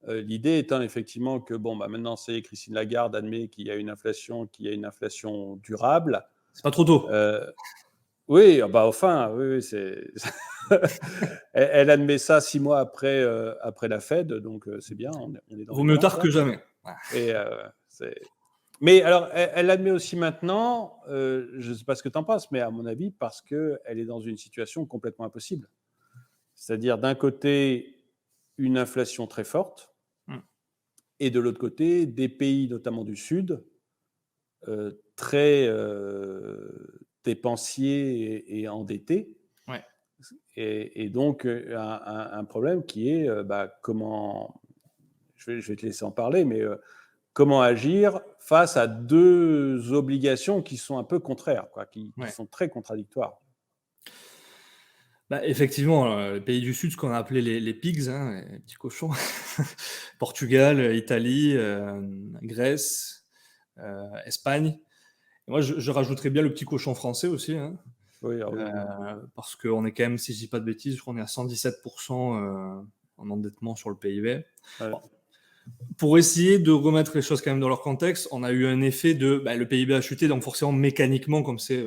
L'idée étant effectivement que bon, bah, maintenant c'est Christine Lagarde admet qu'il y a une inflation durable. C'est pas trop tôt. Heu, oui, bah, enfin, oui, oui, c'est elle admet ça 6 mois après la Fed, donc c'est bien, on est dans Vaut les mieux normes, tard que quoi. jamais. Et c'est mais alors elle admet aussi maintenant, je ne sais pas ce que tu en penses, mais à mon avis parce qu'elle est dans une situation complètement impossible. C'est-à-dire d'un côté, une inflation très forte Mmh. et de l'autre côté, des pays, notamment du Sud, très, dépensiers et endettés Ouais. et donc un problème qui est, bah, comment je vais te laisser en parler, mais comment agir face à 2 obligations qui sont un peu contraires, quoi, qui Ouais. sont très contradictoires? Bah, effectivement, les pays du Sud, ce qu'on a appelé les pigs, hein, les petits cochons. Portugal, Italie, Grèce, Espagne. Et moi, je rajouterais bien le petit cochon français aussi, hein, Oui, ah oui, oui. parce qu'on est quand même, si je dis pas de bêtises, je crois qu'on est à 117 en endettement sur le PIB. Ouais. Bon, pour essayer de remettre les choses quand même dans leur contexte, on a eu un effet de, bah, le PIB a chuté, donc forcément mécaniquement, comme c'est,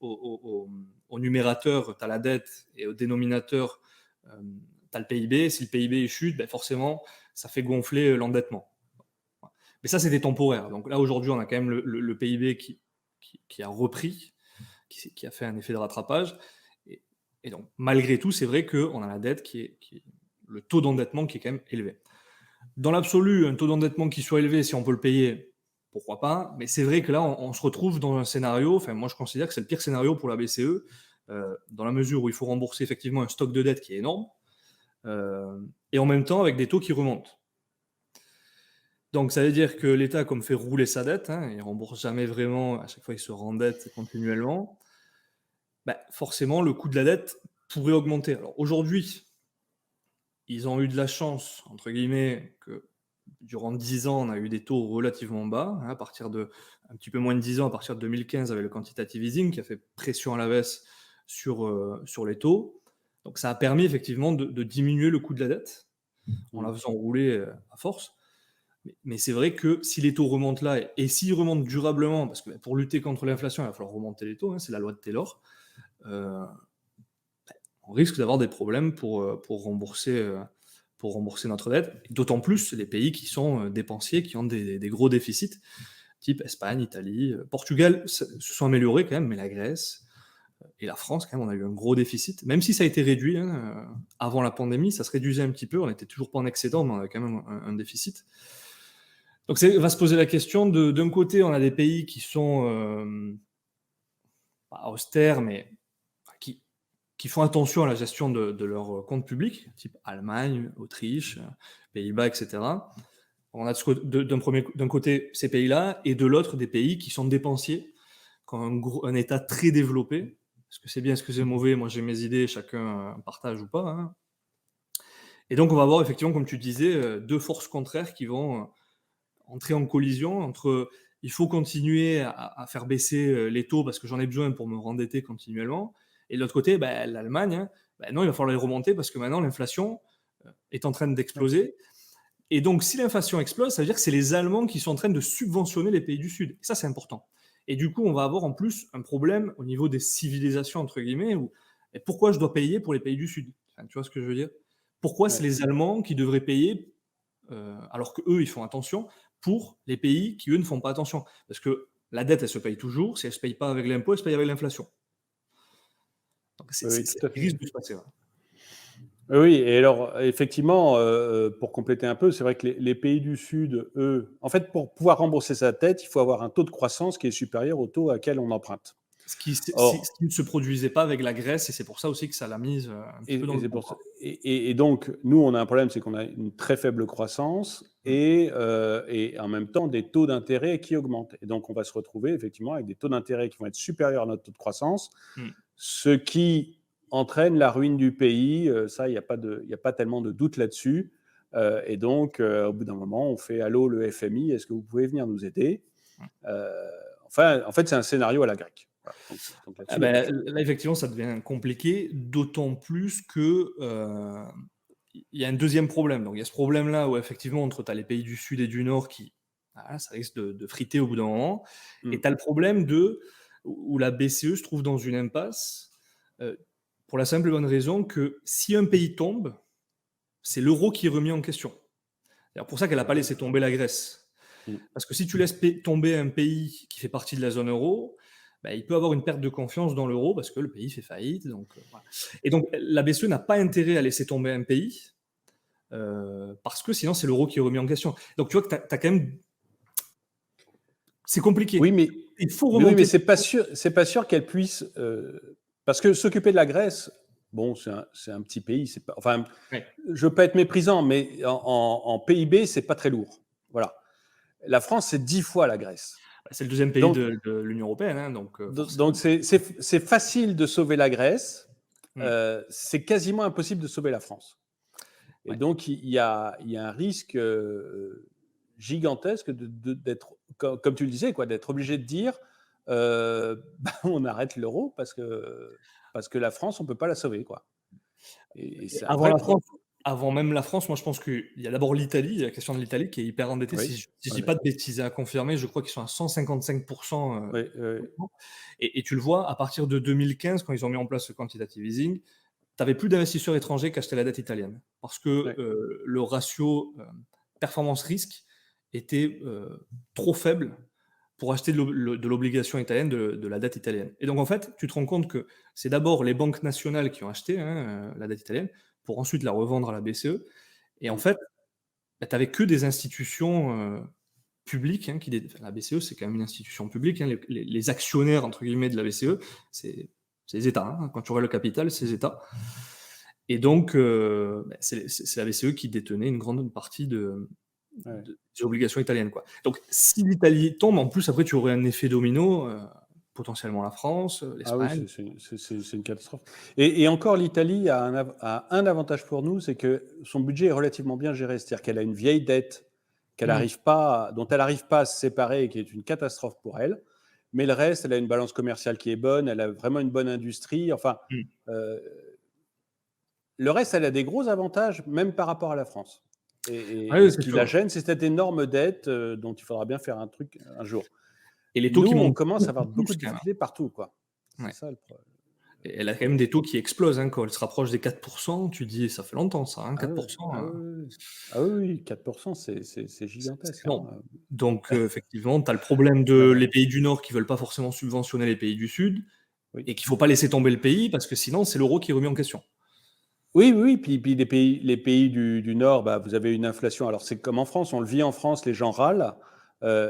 au numérateur, tu as la dette et au dénominateur, tu as le PIB. Si le PIB il chute, bah, forcément, ça fait gonfler, l'endettement. Mais ça, c'était temporaire. Donc là, aujourd'hui, on a quand même le PIB qui a repris, qui a fait un effet de rattrapage. Et, et donc, malgré tout, c'est vrai qu'on a la dette le taux d'endettement qui est quand même élevé. Dans l'absolu, un taux d'endettement qui soit élevé, si on peut le payer, pourquoi pas. Mais c'est vrai que là, on se retrouve dans un scénario, enfin, moi, je considère que c'est le pire scénario pour la BCE, dans la mesure où il faut rembourser effectivement un stock de dette qui est énorme, et en même temps avec des taux qui remontent. Donc, ça veut dire que l'État, comme fait rouler sa dette, hein, il rembourse jamais vraiment, à chaque fois, il se rendette continuellement. Bah, forcément, le coût de la dette pourrait augmenter. Alors aujourd'hui, ils ont eu de la chance, entre guillemets, que durant 10 ans, on a eu des taux relativement bas, hein, à partir de un petit peu moins de 10 ans, à partir de 2015, avec le quantitative easing qui a fait pression à la baisse sur les taux. Donc ça a permis effectivement de diminuer le coût de la dette en Mmh. la faisant rouler à force. Mais c'est vrai que si les taux remontent là, et s'ils remontent durablement, parce que bah, pour lutter contre l'inflation, il va falloir remonter les taux, hein, c'est la loi de Taylor, euh, on risque d'avoir des problèmes pour rembourser notre dette. D'autant plus les pays qui sont dépensiers, qui ont des gros déficits, type Espagne, Italie, Portugal se sont améliorés quand même, mais la Grèce et la France, quand même, on a eu un gros déficit. Même si ça a été réduit, hein, avant la pandémie, ça se réduisait un petit peu, on n'était toujours pas en excédent, mais on avait quand même un déficit. Donc va se poser la question d'un côté, on a des pays qui sont pas austères, mais qui, qui font attention à la gestion de leurs comptes publics, type Allemagne, Autriche, Pays-Bas, etc. On a d'un côté ces pays-là, et de l'autre des pays qui sont dépensiers, qui ont un État très développé. Est-ce que c'est bien, est-ce que c'est mauvais? Moi j'ai mes idées, chacun partage ou pas, hein. Et donc on va avoir effectivement, comme tu disais, deux forces contraires qui vont entrer en collision entre il faut continuer à faire baisser les taux parce que j'en ai besoin pour me rendetter continuellement. Et de l'autre côté, bah, l'Allemagne, hein, bah, non, il va falloir les remonter parce que maintenant l'inflation est en train Ouais. d'exploser. Et donc, si l'inflation explose, ça veut dire que c'est les Allemands qui sont en train de subventionner les pays du Sud. Et ça, c'est important. Et du coup, on va avoir en plus un problème au niveau des civilisations, entre guillemets, où et pourquoi je dois payer pour les pays du Sud? Enfin, tu vois ce que je veux dire? Pourquoi c'est Ouais. les Allemands qui devraient payer, alors qu'eux, ils font attention, pour les pays qui, eux, ne font pas attention? Parce que la dette, elle se paye toujours. Si elle ne se paye pas avec l'impôt, elle se paye avec l'inflation. Donc, Oui, oui, c'est tout à ce qui fait. risque de se passer. Ouais. Oui et alors effectivement, pour compléter un peu, c'est vrai que les pays du Sud, eux en fait, pour pouvoir rembourser sa dette, il faut avoir un taux de croissance qui est supérieur au taux auquel on emprunte. Ce Or qui ne se produisait pas avec la Grèce, et c'est pour ça aussi que ça l'a mise un petit peu dans et le c'est pour ça comprendre. et donc nous, on a un problème, c'est qu'on a une très faible croissance Mm. et en même temps des taux d'intérêt qui augmentent et donc on va se retrouver effectivement avec des taux d'intérêt qui vont être supérieurs à notre taux de croissance, Mm. ce qui entraîne la ruine du pays, ça, il y a pas tellement de doute là-dessus, et donc au bout d'un moment, on fait: «Allô, le FMI, est-ce que vous pouvez venir nous aider?» Mm. heu, enfin, en fait, c'est un scénario à la grecque. Voilà, donc Ah là-dessus, il y a pas de ben, souci. là, effectivement, ça devient compliqué, d'autant plus que, il y a un deuxième problème. Donc, il y a ce problème-là où, effectivement, entre tu as les pays du Sud et du Nord qui, voilà, ça risque de friter au bout d'un moment. Et Mm. tu as le problème où la BCE se trouve dans une impasse, pour la simple et bonne raison que si un pays tombe, c'est l'euro qui est remis en question. C'est pour ça qu'elle n'a pas laissé tomber la Grèce. Mm. Parce que si tu laisses tomber un pays qui fait partie de la zone euro, bah, il peut avoir une perte de confiance dans l'euro parce que le pays fait faillite. Donc, voilà. Et donc, la BCE n'a pas intérêt à laisser tomber un pays parce que sinon, c'est l'euro qui est remis en question. Donc, tu vois que tu as quand même. C'est compliqué. Oui, Il faut oui, mais remonter. c'est pas sûr qu'elle puisse. Parce que s'occuper de la Grèce, bon, c'est un petit pays. C'est pas, enfin, Ouais. je veux pas être méprisant, mais en PIB, c'est pas très lourd. Voilà. La France, c'est 10 fois la Grèce. C'est le deuxième pays Donc, de l'Union européenne, hein, donc donc forcément. c'est facile de sauver la Grèce. Mm. C'est quasiment impossible de sauver la France. Et Ouais. donc, il y a un risque gigantesque d'être, comme tu le disais, quoi, d'être obligé de dire on arrête l'euro parce que la France, on ne peut pas la sauver. Quoi. Et c'est un Avant vrai la problème. France, avant même la France, moi je pense qu'il y a d'abord l'Italie, la question de l'Italie qui est hyper endettée. Oui, Si je oui, dis oui. pas de bêtises à confirmer, je crois qu'ils sont à 155%. Oui, oui. Et tu le vois, à partir de 2015, quand ils ont mis en place le quantitative easing, tu n'avais plus d'investisseurs étrangers qui achetaient la dette italienne. Parce que Oui. le ratio performance-risque était trop faible pour acheter de l'obligation italienne, de la dette italienne. Et donc, en fait, tu te rends compte que c'est d'abord les banques nationales qui ont acheté la dette italienne pour ensuite la revendre à la BCE. Et en Mm. fait, bah, tu n'avais que des institutions publiques. La BCE, c'est quand même une institution publique. Les actionnaires, entre guillemets, de la BCE, c'est les États. Hein. Quand tu vois le capital, c'est les États. Et donc, bah, c'est la BCE qui détenait une grande partie Ouais. des obligations italiennes. Quoi. Donc, si l'Italie tombe, en plus, après, tu aurais un effet domino, potentiellement la France, Ah oui, l'Espagne. c'est une catastrophe. Et encore, l'Italie a un avantage pour nous, c'est que son budget est relativement bien géré. C'est-à-dire qu'elle a une vieille dette dont elle n'arrive pas à se séparer et qui est une catastrophe pour elle. Mais le reste, elle a une balance commerciale qui est bonne, elle a vraiment une bonne industrie. Enfin, Mm. euh, le reste, elle a des gros avantages, même par rapport à la France. Oui, Et ce c'est qui la sûr. gêne, c'est cette énorme dette dont il faudra bien faire un truc un jour. Et les taux Nous, qui on montent commence à avoir beaucoup beaucoup plus, de quand même. difficultés partout, quoi. C'est Ouais. ça le problème. Et elle a quand même des taux qui explosent. Hein. Quand elle se rapproche des 4%, tu dis, ça fait longtemps, ça, hein, Ah oui, 4%. ah oui, ah oui, 4%, c'est C'est gigantesque. Hein. énorme. Donc, effectivement, tu as le problème de Ouais, les pays du Nord qui ne veulent pas forcément subventionner les pays du Sud oui. et qu'il ne faut pas laisser tomber le pays parce que sinon, c'est l'euro qui est remis en question. Oui, oui, puis les pays du Nord, bah, vous avez une inflation. Alors, c'est comme en France, on le vit en France, les gens râlent.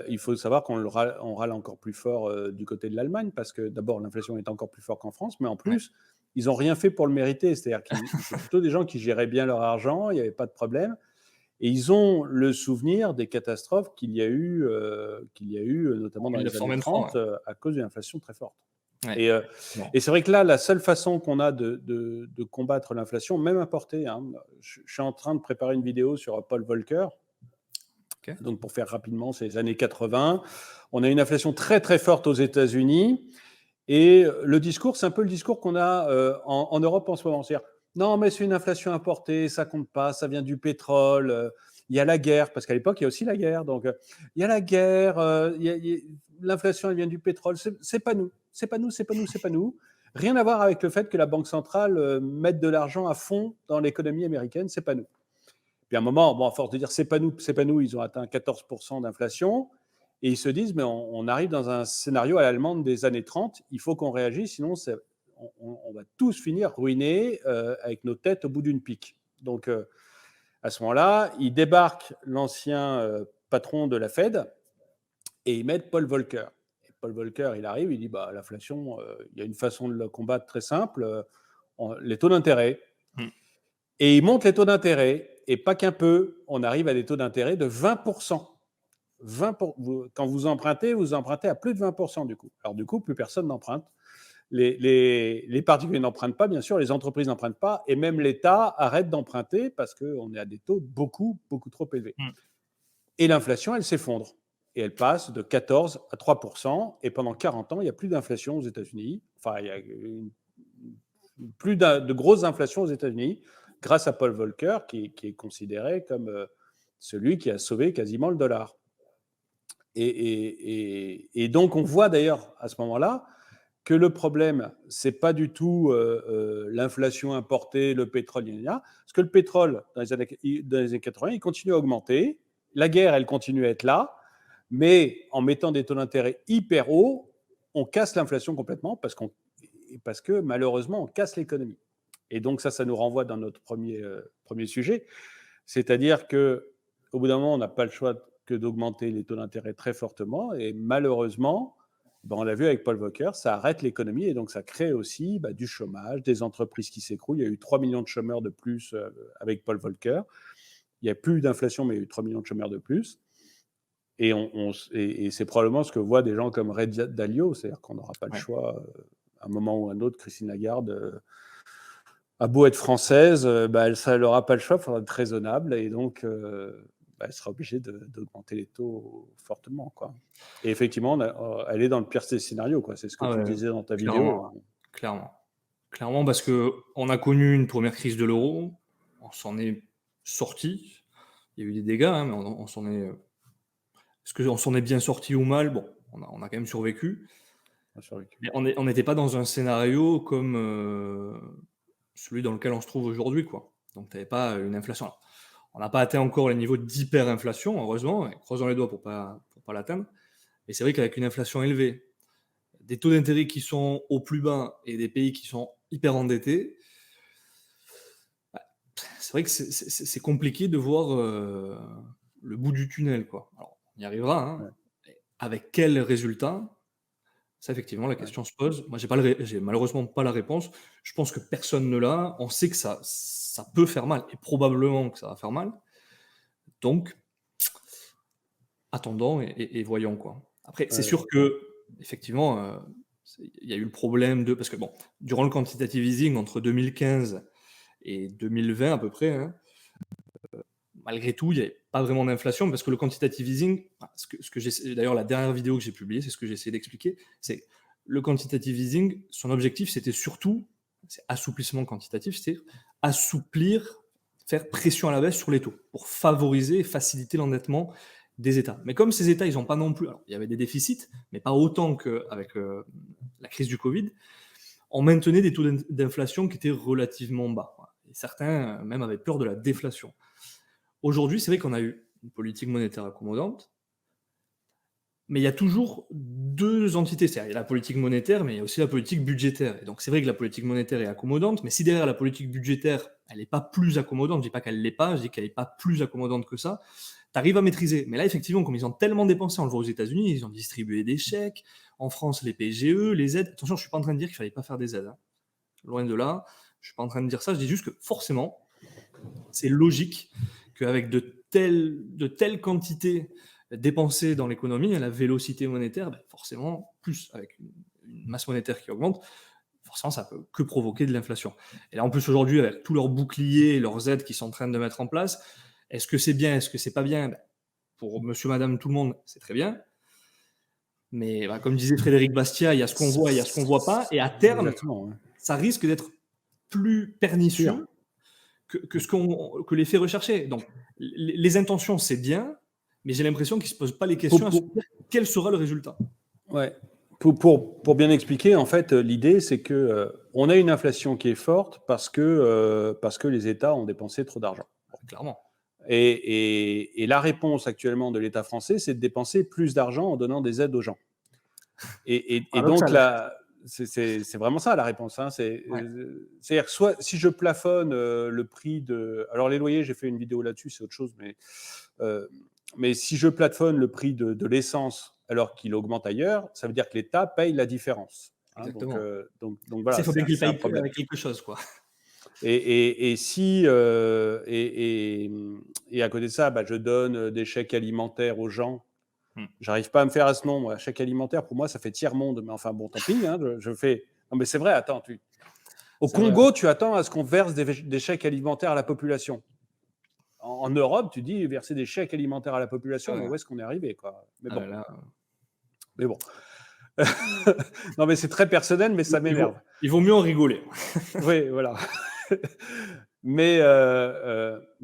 Il faut savoir on râle encore plus fort du côté de l'Allemagne parce que d'abord, l'inflation est encore plus forte qu'en France, mais en Ouais. plus, ils n'ont rien fait pour le mériter. C'est-à-dire que c'est plutôt des gens qui géraient bien leur argent, il n'y avait pas de problème. Et ils ont le souvenir des catastrophes qu'il y a eu En notamment dans les années 1923. 30 à cause d'une inflation très forte. Ouais. Et, Bon. et c'est vrai que là, la seule façon qu'on a de combattre l'inflation, même importée, hein, je suis en train de préparer une vidéo sur Paul Volcker. Okay. Donc, pour faire rapidement, c'est les années 80. On a une inflation très, très forte aux États-Unis. Et le discours, c'est un peu le discours qu'on a en Europe en ce moment. C'est-à-dire, non, mais c'est une inflation importée, ça compte pas, ça vient du pétrole. Il y a la guerre, parce qu'à l'époque, il y a aussi la guerre. Donc, il y a la guerre, l'inflation, elle vient du pétrole. C'est pas nous, c'est pas nous, c'est pas nous, c'est pas nous. Rien à voir avec le fait que la Banque centrale mette de l'argent à fond dans l'économie américaine, c'est pas nous. Puis à un moment, bon, à force de dire c'est pas nous, ils ont atteint 14% d'inflation. Et ils se disent, mais on arrive dans un scénario à l'allemande des années 30, il faut qu'on réagisse, sinon on va tous finir ruinés avec nos têtes au bout d'une pique. Donc à ce moment-là, ils débarquent l'ancien patron de la Fed et ils mettent Paul Volcker. Et Paul Volcker, il arrive, il dit, bah, l'inflation, il y a une façon de la combattre très simple, les taux d'intérêt. Mm. Et il monte les taux d'intérêt, et pas qu'un peu, on arrive à des taux d'intérêt de 20%. Quand vous empruntez à plus de 20% du coup. Alors du coup, plus personne n'emprunte. Les particuliers n'empruntent pas, bien sûr, les entreprises n'empruntent pas, et même l'État arrête d'emprunter parce qu'on est à des taux beaucoup, beaucoup trop élevés. Mm. Et l'inflation, elle s'effondre. Et elle passe de 14 à 3%, et pendant 40 ans, il n'y a plus d'inflation aux États-Unis. Enfin, il y a plus de grosses inflations aux États-Unis grâce à Paul Volcker, qui est considéré comme celui qui a sauvé quasiment le dollar. Et donc, on voit d'ailleurs à ce moment-là que le problème, c'est pas du tout l'inflation importée, le pétrole, parce que le pétrole, dans les années 80, il continue à augmenter, la guerre, elle continue à être là, mais en mettant des taux d'intérêt hyper hauts, on casse l'inflation complètement, parce que malheureusement, on casse l'économie. Et donc ça nous renvoie dans notre premier sujet, c'est-à-dire qu'au bout d'un moment, on n'a pas le choix que d'augmenter les taux d'intérêt très fortement, et malheureusement, on l'a vu avec Paul Volcker, ça arrête l'économie, et donc ça crée aussi du chômage, des entreprises qui s'écroulent. Il y a eu 3 millions de chômeurs de plus avec Paul Volcker. Il n'y a plus d'inflation, mais il y a eu 3 millions de chômeurs de plus. Et c'est probablement ce que voient des gens comme Ray Dalio, c'est-à-dire qu'on n'aura pas le choix, à un moment ou à un autre. Christine Lagarde a beau être française, elle n'aura pas le choix, il faudra être raisonnable, et donc elle sera obligée d'augmenter les taux fortement, quoi. Et effectivement, elle est dans le pire des scénarios, quoi. C'est ce que tu disais dans ta vidéo. Clairement, parce qu'on a connu une première crise de l'euro, on s'en est sorti, il y a eu des dégâts, mais on s'en est... Est-ce qu'on s'en est bien sorti ou mal? Bon, on a quand même survécu. Mais on n'était pas dans un scénario comme celui dans lequel on se trouve aujourd'hui, quoi. Donc, tu n'avais pas une inflation. Alors, on n'a pas atteint encore les niveaux d'hyperinflation, heureusement, et croisons les doigts pour pas l'atteindre. Mais c'est vrai qu'avec une inflation élevée, des taux d'intérêt qui sont au plus bas et des pays qui sont hyper endettés, c'est vrai que c'est compliqué de voir le bout du tunnel, quoi. Alors, on y arrivera, hein. Avec quel résultat? Ça, effectivement, la question se pose. Moi, j'ai malheureusement pas la réponse. Je pense que personne ne l'a. On sait que ça peut faire mal, et probablement que ça va faire mal. Donc, attendons et voyons, quoi. Après, c'est sûr que, effectivement, il y a eu le problème parce que, bon, durant le quantitative easing, entre 2015 et 2020 à peu près, hein, malgré tout, il n'y avait pas vraiment d'inflation, parce que le quantitative easing, d'ailleurs, la dernière vidéo que j'ai publiée, c'est ce que j'ai essayé d'expliquer, c'est le quantitative easing, son objectif, c'était surtout, c'est assouplissement quantitatif, c'est assouplir, faire pression à la baisse sur les taux, pour favoriser et faciliter l'endettement des États. Mais comme ces États, ils n'ont pas non plus, alors, il y avait des déficits, mais pas autant qu'avec la crise du Covid, on maintenait des taux d'inflation qui étaient relativement bas. Et certains même avaient peur de la déflation. Aujourd'hui, c'est vrai qu'on a eu une politique monétaire accommodante, mais il y a toujours deux entités. C'est-à-dire, il y a la politique monétaire, mais il y a aussi la politique budgétaire. Et donc, c'est vrai que la politique monétaire est accommodante, mais si derrière la politique budgétaire, elle n'est pas plus accommodante, je ne dis pas qu'elle ne l'est pas, je dis qu'elle n'est pas plus accommodante que ça, tu arrives à maîtriser. Mais là, effectivement, comme ils ont tellement dépensé, on le voit aux États-Unis, ils ont distribué des chèques, en France, les PGE, les aides. Attention, je ne suis pas en train de dire qu'il ne fallait pas faire des aides, hein. Loin de là, je ne suis pas en train de dire ça, je dis juste que forcément, c'est logique qu'avec de telles quantités dépensées dans l'économie, à la vélocité monétaire, forcément, plus avec une masse monétaire qui augmente, forcément, ça peut que provoquer de l'inflation. Et là, en plus, aujourd'hui, avec tous leurs boucliers, leurs aides qu'ils sont en train de mettre en place, est-ce que c'est bien, est-ce que c'est pas bien? Pour monsieur, madame, tout le monde, c'est très bien. Mais comme disait Frédéric Bastiat, il y a ce qu'on voit, il y a ce qu'on voit pas, et à terme, ça risque d'être plus pernicieux que l'effet recherché. Donc, les intentions, c'est bien, mais j'ai l'impression qu'ils ne se posent pas les questions à se dire quel sera le résultat. Ouais. Pour bien expliquer, en fait, l'idée, c'est qu'on a une inflation qui est forte parce que les États ont dépensé trop d'argent. Clairement. Et la réponse actuellement de l'État français, c'est de dépenser plus d'argent en donnant des aides aux gens. Et donc, là, c'est vraiment ça la réponse, hein. C'est-à-dire, soit si je plafonne le prix de... Alors, les loyers, j'ai fait une vidéo là-dessus, c'est autre chose, mais si je plafonne le prix de l'essence alors qu'il augmente ailleurs, ça veut dire que l'État paye la différence. Hein. Donc voilà, il faut bien qu'il paye avec quelque chose, quoi. Et à côté de ça, je donne des chèques alimentaires aux gens. J'arrive pas à me faire à ce nom, moi. Chèque alimentaire, pour moi, ça fait tiers-monde. Mais enfin, bon, tant pis. Hein, je fais... Non, mais c'est vrai, attends. Au Congo, tu attends à ce qu'on verse des chèques alimentaires à la population. En Europe, tu dis verser des chèques alimentaires à la population, mais où est-ce qu'on est arrivé, quoi. Mais bon. Mais bon. Non, mais c'est très personnel, mais ça m'énerve. Il vaut mieux en rigoler. Oui, voilà. Mais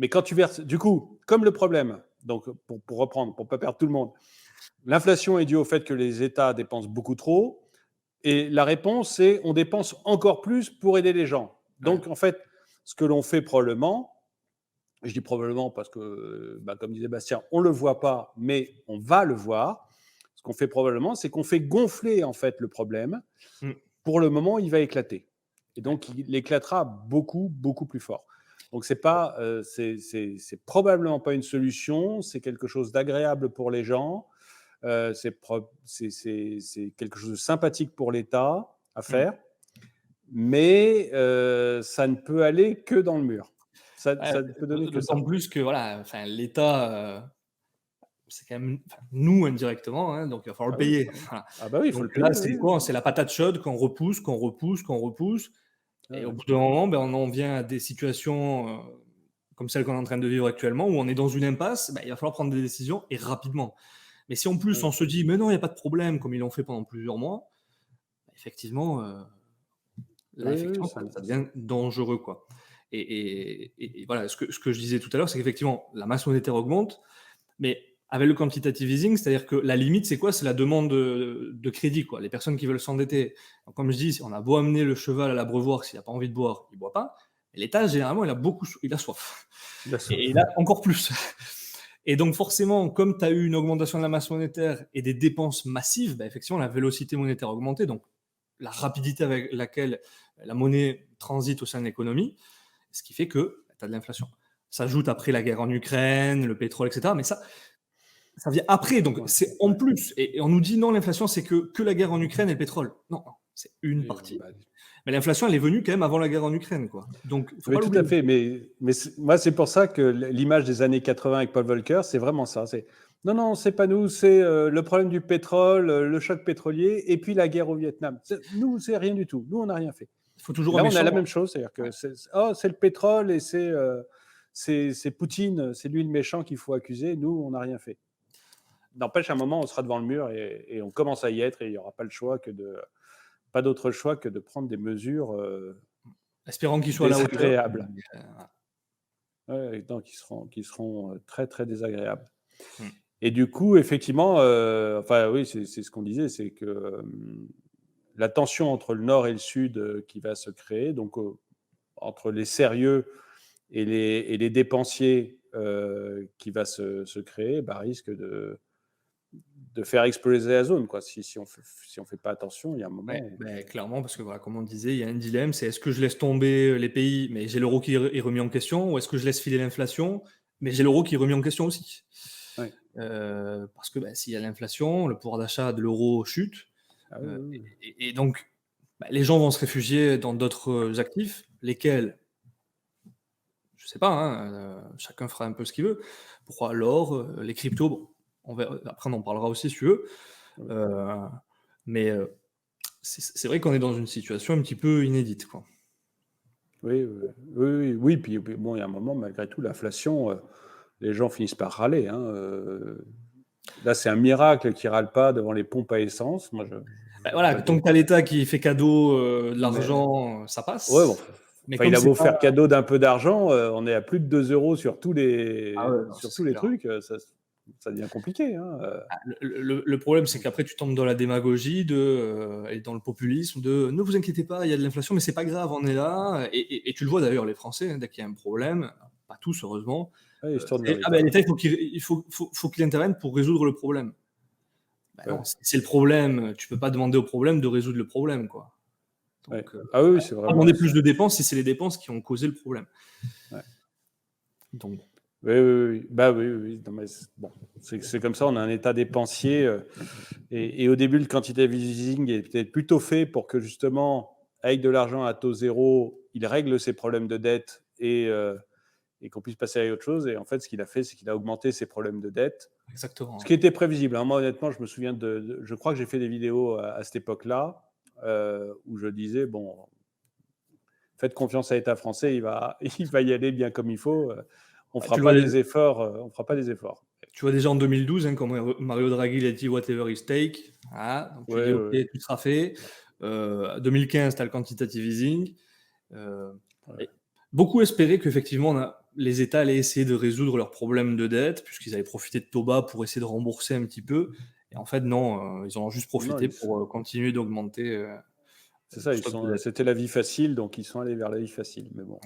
quand tu verses, du coup, comme le problème, donc pour reprendre, pour ne pas perdre tout le monde, l'inflation est due au fait que les États dépensent beaucoup trop, et la réponse, c'est on dépense encore plus pour aider les gens. Donc, en fait, ce que l'on fait probablement, je dis probablement parce que, comme disait Bastien, on ne le voit pas, mais on va le voir. Ce qu'on fait probablement, c'est qu'on fait gonfler en fait le problème. Pour le moment, il va éclater. Et donc, il éclatera beaucoup, beaucoup plus fort. Donc, c'est probablement pas une solution. C'est quelque chose d'agréable pour les gens. C'est quelque chose de sympathique pour l'État à faire. Mais ça ne peut aller que dans le mur. Ça ne peut donner que ça. D'autant plus que voilà, l'État, c'est quand même nous indirectement, hein, donc il va falloir le payer. Oui. Voilà. Ah bah oui, il faut donc le payer. là, c'est quoi? C'est la patate chaude qu'on repousse, qu'on repousse, qu'on repousse. Et au bout d'un moment, on en vient à des situations comme celle qu'on est en train de vivre actuellement, où on est dans une impasse, il va falloir prendre des décisions et rapidement. Mais si en plus on se dit, mais non, il n'y a pas de problème, comme ils l'ont fait pendant plusieurs mois, effectivement, ça devient dangereux, quoi. Et voilà, ce que je disais tout à l'heure, c'est qu'effectivement, la masse monétaire augmente, mais avec le quantitative easing, c'est-à-dire que la limite, c'est quoi? C'est la demande de crédit, quoi. Les personnes qui veulent s'endetter. Donc, comme je dis, on a beau amener le cheval à l'abreuvoir, s'il n'a pas envie de boire, il ne boit pas. Et l'État, généralement, il a soif. Et là, encore plus. Et donc, forcément, comme tu as eu une augmentation de la masse monétaire et des dépenses massives, effectivement, la vélocité monétaire a augmenté. Donc, la rapidité avec laquelle la monnaie transite au sein de l'économie, ce qui fait que tu as de l'inflation. Ça s'ajoute après la guerre en Ukraine, le pétrole, etc. Mais ça vient après, donc c'est en plus. Et on nous dit non, l'inflation, c'est que la guerre en Ukraine et le pétrole. Non, c'est une partie. Mais l'inflation, elle est venue quand même avant la guerre en Ukraine, quoi. Donc, faut pas tout à fait. Mais moi, c'est pour ça que l'image des années 80 avec Paul Volcker, c'est vraiment ça. Non, c'est pas nous, c'est le problème du pétrole, le choc pétrolier, et puis la guerre au Vietnam. Nous, c'est rien du tout. Nous, on n'a rien fait. Il faut toujours là, on a la même chose, c'est-à-dire que c'est le pétrole et c'est Poutine, c'est lui le méchant qu'il faut accuser. Nous, on n'a rien fait. N'empêche, à un moment, on sera devant le mur et on commence à y être, et il n'y aura pas d'autre choix que de prendre des mesures espérons qu'ils soient à la hauteur. désagréables. Qui seront très, très désagréables. Et du coup, effectivement, oui, c'est ce qu'on disait, c'est que la tension entre le Nord et le Sud qui va se créer, donc entre les sérieux et les dépensiers qui va se créer, risque de faire exploser la zone, quoi. Si on fait pas attention, il y a un moment. Clairement, parce que voilà, comme on disait, il y a un dilemme, c'est est-ce que je laisse tomber les pays, mais j'ai l'euro qui est remis en question, ou est-ce que je laisse filer l'inflation, mais j'ai l'euro qui est remis en question aussi. Parce que s'il y a l'inflation, le pouvoir d'achat de l'euro chute, et donc les gens vont se réfugier dans d'autres actifs, lesquels, je sais pas, chacun fera un peu ce qu'il veut. Pourquoi l'or, les cryptos, bon, on verra, après on en parlera aussi si tu veux. Mais c'est vrai qu'on est dans une situation un petit peu inédite, quoi. Oui. Puis bon, il y a un moment, malgré tout, l'inflation, les gens finissent par râler. Là, c'est un miracle qu'ils ne râlent pas devant les pompes à essence. Moi, voilà, tant que tu as l'État qui fait cadeau de l'argent, ça passe. Ouais, bon. Mais il a beau faire cadeau d'un peu d'argent, on est à plus de 2 euros sur tous les, trucs. Ça devient compliqué. Le problème, c'est qu'après, tu tombes dans la démagogie et dans le populisme de ne vous inquiétez pas, il y a de l'inflation, mais c'est pas grave, on est là. Et tu le vois d'ailleurs, les Français, dès qu'il y a un problème, pas tous, heureusement, l'État, il faut qu'il intervienne pour résoudre le problème. Non, c'est le problème. Tu peux pas demander au problème de résoudre le problème, quoi. Donc, oui, c'est vraiment. Demander plus de dépenses si c'est les dépenses qui ont causé le problème. Donc. Oui. Non, mais bon, c'est comme ça, on a un état dépensier. Et au début, le quantitative easing est peut-être plutôt fait pour que justement, avec de l'argent à taux zéro, il règle ses problèmes de dette et qu'on puisse passer à autre chose. Et en fait, ce qu'il a fait, c'est qu'il a augmenté ses problèmes de dette. Exactement. Ce qui était prévisible. Moi, honnêtement, je me souviens je crois que j'ai fait des vidéos à cette époque-là où je disais, bon, faites confiance à l'État français, il va y aller bien comme il faut. On ne fera pas des efforts. Tu vois déjà en 2012, quand Mario Draghi il a dit whatever is take, donc tu dis ok, tout sera fait. 2015, tu as le quantitative easing. beaucoup espéré qu'effectivement les États allaient essayer de résoudre leurs problèmes de dette, puisqu'ils avaient profité de Toba pour essayer de rembourser un petit peu. Et en fait, non, ils en ont juste Non, profité pour continuer d'augmenter c'est le ça, stock de dette. c'était la vie facile, donc ils sont allés vers la vie facile. Mais bon.